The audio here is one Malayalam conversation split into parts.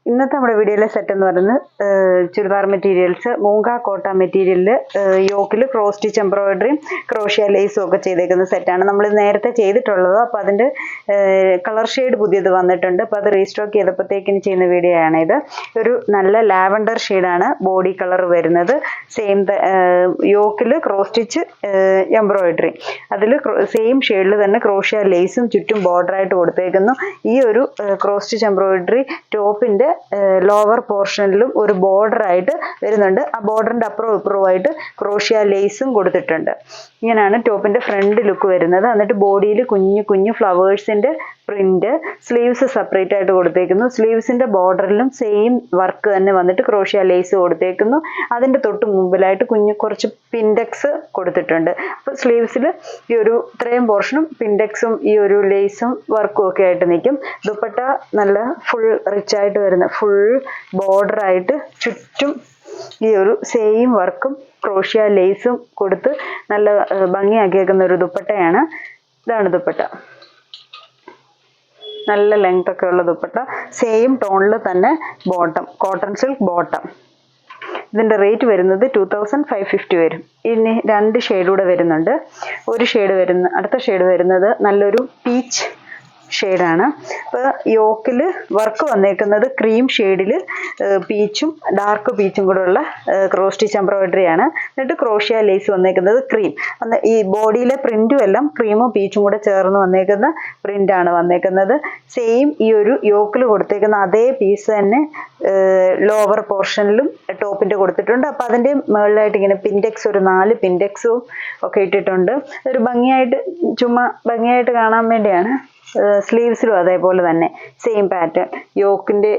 ഇന്നത്തെ നമ്മുടെ വീഡിയോയിലെ സെറ്റ് എന്ന് പറയുന്നത് ചുരിദാർ മെറ്റീരിയൽസ് മൂങ്ക കോട്ട മെറ്റീരിയലിൽ യോക്കിൽ ക്രോസ് സ്റ്റിച്ച് എംബ്രോയിഡറിയും ക്രോഷ്യ ലേസും ഒക്കെ ചെയ്തേക്കുന്ന സെറ്റാണ്. നമ്മൾ നേരത്തെ ചെയ്തിട്ടുള്ളത്. അപ്പോൾ അതിൻ്റെ കളർ ഷെയ്ഡ് പുതിയത് വന്നിട്ടുണ്ട്. അപ്പോൾ അത് റീസ്റ്റോക്ക് ചെയ്തപ്പോഴത്തേക്കിന് ചെയ്യുന്ന വീഡിയോ ആണ് ഇത്. ഒരു നല്ല ലാവൻഡർ ഷെയ്ഡാണ് ബോഡി കളർ വരുന്നത്. സെയിം യോക്കിൽ ക്രോസ് സ്റ്റിച്ച് എംബ്രോയിഡറി, അതിൽ സെയിം ഷെയ്ഡിൽ തന്നെ ക്രോഷ്യ ലേസും ചുറ്റും ബോർഡറായിട്ട് കൊടുത്തേക്കുന്നു. ഈ ഒരു ക്രോസ് സ്റ്റിച്ച് എംബ്രോയിഡറി ടോപ്പിൻ്റെ ലോവർ പോർഷനിലും ഒരു ബോർഡർ ആയിട്ട് വരുന്നുണ്ട്. ആ ബോർഡറിൻ്റെ അപ്പുറവും ഇപ്പുറവുമായിട്ട് ക്രോഷ്യ ലേസും കൊടുത്തിട്ടുണ്ട്. ഇങ്ങനെയാണ് ടോപ്പിൻ്റെ ഫ്രണ്ട് ലുക്ക് വരുന്നത്. എന്നിട്ട് ബോഡിയിൽ കുഞ്ഞു കുഞ്ഞു ഫ്ലവേഴ്സിൻ്റെ പ്രിന്റ്, സ്ലീവ്സ് സെപ്പറേറ്റ് ആയിട്ട് കൊടുത്തേക്കുന്നു. സ്ലീവ്സിൻ്റെ ബോർഡറിലും സെയിം വർക്ക് തന്നെ വന്നിട്ട് ക്രോഷ്യ ലേസ് കൊടുത്തേക്കുന്നു. അതിൻ്റെ തൊട്ട് മുമ്പിലായിട്ട് കുറച്ച് പിൻഡെക്സ് കൊടുത്തിട്ടുണ്ട്. അപ്പോൾ സ്ലീവ്സിൽ ഈ ഒരു ഇത്രയും പോർഷനും പിൻഡെക്സും ഈ ഒരു ലേസും വർക്കും ഒക്കെ ആയിട്ട് നിൽക്കും. ദുപ്പട്ട നല്ല ഫുൾ റിച്ച് ആയിട്ട് വരുന്ന ഫുൾ ബോർഡർ ആയിട്ട് ചുറ്റും ഈ ഒരു സെയിം വർക്കും ക്രോഷ്യ ലേസും കൊടുത്ത് നല്ല ഭംഗിയാക്കിയേക്കുന്ന ഒരു ദുപ്പട്ടയാണ്. ഇതാണ് ദുപ്പട്ട. നല്ല ലെങ്ത് ഒക്കെ ഉള്ള ദുപ്പട്ട, സെയിം ടോണിൽ തന്നെ ബോട്ടം, കോട്ടൺ സിൽക്ക് ബോട്ടം. ഇതിൻ്റെ റേറ്റ് വരുന്നത് 2550 വരും. ഇനി 2 ഷെയ്ഡ് കൂടെ വരുന്നുണ്ട്. അടുത്ത ഷെയ്ഡ് വരുന്നത് നല്ലൊരു പീച്ച് ഷെയ്ഡാണ്. അപ്പോൾ യോക്കിൽ വർക്ക് വന്നേക്കുന്നത് ക്രീം ഷെയ്ഡിൽ പീച്ചും ഡാർക്ക് പീച്ചും കൂടെ ഉള്ള ക്രോസ് സ്റ്റിച്ച് എംബ്രോയിഡറി ആണ്. എന്നിട്ട് ക്രോഷ്യ ലേസ് വന്നേക്കുന്നത് ക്രീം. ഈ ബോഡിയിലെ പ്രിന്റും എല്ലാം ക്രീമും പീച്ചും കൂടെ ചേർന്ന് വന്നേക്കുന്ന പ്രിന്റാണ് വന്നേക്കുന്നത്. സെയിം ഈ ഒരു യോക്കിൽ കൊടുത്തേക്കുന്ന അതേ പീസ് തന്നെ ലോവർ പോർഷനിലും ടോപ്പിൻ്റെ കൊടുത്തിട്ടുണ്ട്. അപ്പോൾ അതിൻ്റെ മുകളിലായിട്ട് ഇങ്ങനെ പിൻഡെക്സ് ഒരു 4 പിൻഡെക്സും ഒക്കെ ഇട്ടിട്ടുണ്ട്. ഒരു ഭംഗിയായിട്ട് കാണാൻ വേണ്ടിയാണ്. സ്ലീവ്സിലും അതേപോലെ തന്നെ സെയിം പാറ്റേൺ, യോക്കിൻ്റെ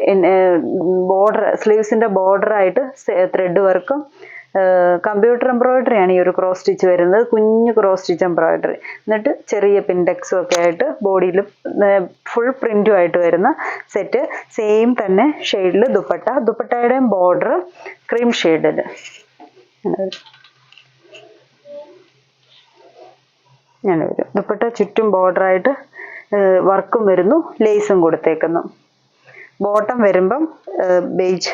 ബോർഡർ, സ്ലീവ്സിൻ്റെ ബോർഡറായിട്ട് ത്രെഡ് വർക്കും കമ്പ്യൂട്ടർ എംബ്രോയിഡറി ആണ് ഈ ഒരു ക്രോസ് സ്റ്റിച്ച് വരുന്നത്. കുഞ്ഞു ക്രോസ് സ്റ്റിച്ച് എംബ്രോയിഡറി, എന്നിട്ട് ചെറിയ പിൻഡെക്സും ഒക്കെ ആയിട്ട് ബോഡിയിൽ ഫുൾ പ്രിന്റും ആയിട്ട് വരുന്ന സെറ്റ്. സെയിം തന്നെ ഷെയ്ഡിൽ ദുപ്പട്ടയുടെയും ബോർഡർ ക്രീം ഷെയ്ഡിൽ ഞാൻ വരും. ദുപ്പട്ട ചുറ്റും ബോർഡറായിട്ട് വർക്കും വരുന്നു, ലേസും കൊടുത്തേക്കുന്നു. ബോട്ടം വരുമ്പം ബേജ്,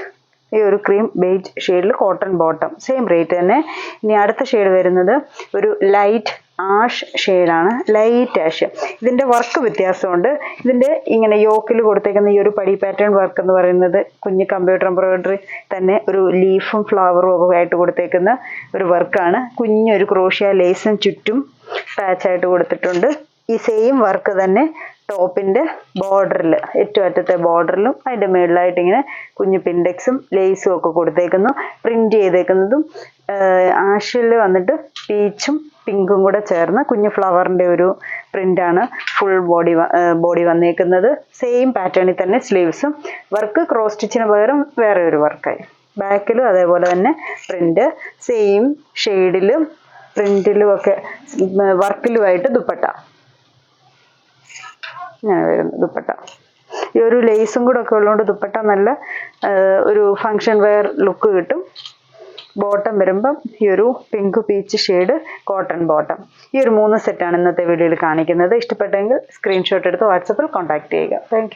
ഈ ഒരു ക്രീം ബേജ് ഷെയ്ഡിൽ കോട്ടൺ ബോട്ടം, സെയിം റേറ്റ് തന്നെ. ഇനി അടുത്ത ഷെയ്ഡ് വരുന്നത് ഒരു ലൈറ്റ് ആഷ് ഷെയ്ഡാണ്, ലൈറ്റ് ആഷ്. ഇതിൻ്റെ വർക്ക് വ്യത്യാസമുണ്ട്. ഇതിൻ്റെ ഇങ്ങനെ യോക്കിൽ കൊടുത്തേക്കുന്ന ഈ ഒരു പടി പാറ്റേൺ വർക്ക് എന്ന് പറയുന്നത് കുഞ്ഞ് കമ്പ്യൂട്ടർ എംബ്രോയിഡറി തന്നെ ഒരു ലീഫും ഫ്ലവറും ഒക്കെ ആയിട്ട് കൊടുത്തേക്കുന്ന ഒരു വർക്കാണ്. കുഞ്ഞൊരു ക്രോഷ്യ ലേസും ചുറ്റും പാച്ചായിട്ട് കൊടുത്തിട്ടുണ്ട്. ഈ സെയിം വർക്ക് തന്നെ ടോപ്പിൻ്റെ ബോർഡറിൽ, ഏറ്റവും അറ്റത്തെ ബോർഡറിലും അതിൻ്റെ മുകളിലായിട്ട് ഇങ്ങനെ കുഞ്ഞു പിൻഡെക്സും ലേസും ഒക്കെ കൊടുത്തേക്കുന്നു. പ്രിന്റ് ചെയ്തേക്കുന്നതും ആഷിൽ വന്നിട്ട് പീച്ചും പിങ്കും കൂടെ ചേർന്ന് കുഞ്ഞു ഫ്ലവറിൻ്റെ ഒരു പ്രിന്റാണ് ഫുൾ ബോഡി വന്നേക്കുന്നത്. സെയിം പാറ്റേണിൽ തന്നെ സ്ലീവ്സും. വർക്ക് ക്രോസ് സ്റ്റിച്ചിന് പകരം വേറെ ഒരു വർക്കായി. ബാക്കിലും അതേപോലെ തന്നെ പ്രിന്റ്, സെയിം ഷെയ്ഡിലും പ്രിന്റിലും ഒക്കെ വർക്കിലുമായിട്ട് ദുപ്പട്ട ഇങ്ങനെ വരുന്നു. ദുപ്പട്ട ഈ ഒരു ലേസും കൂടെ ഒക്കെ ഉള്ളതുകൊണ്ട് ദുപ്പട്ട നല്ല ഒരു ഫങ്ഷൻ വെയർ ലുക്ക് കിട്ടും. ബോട്ടം വരുമ്പം ഈ ഒരു pink peach shade cotton bottom. ഈ ഒരു 3 സെറ്റാണ് ഇന്നത്തെ വീഡിയോയിൽ കാണിക്കുന്നത്. ഇഷ്ടപ്പെട്ടെങ്കിൽ സ്ക്രീൻഷോട്ട് എടുത്ത് വാട്സപ്പിൽ കോൺടാക്ട് ചെയ്യുക. Thank you.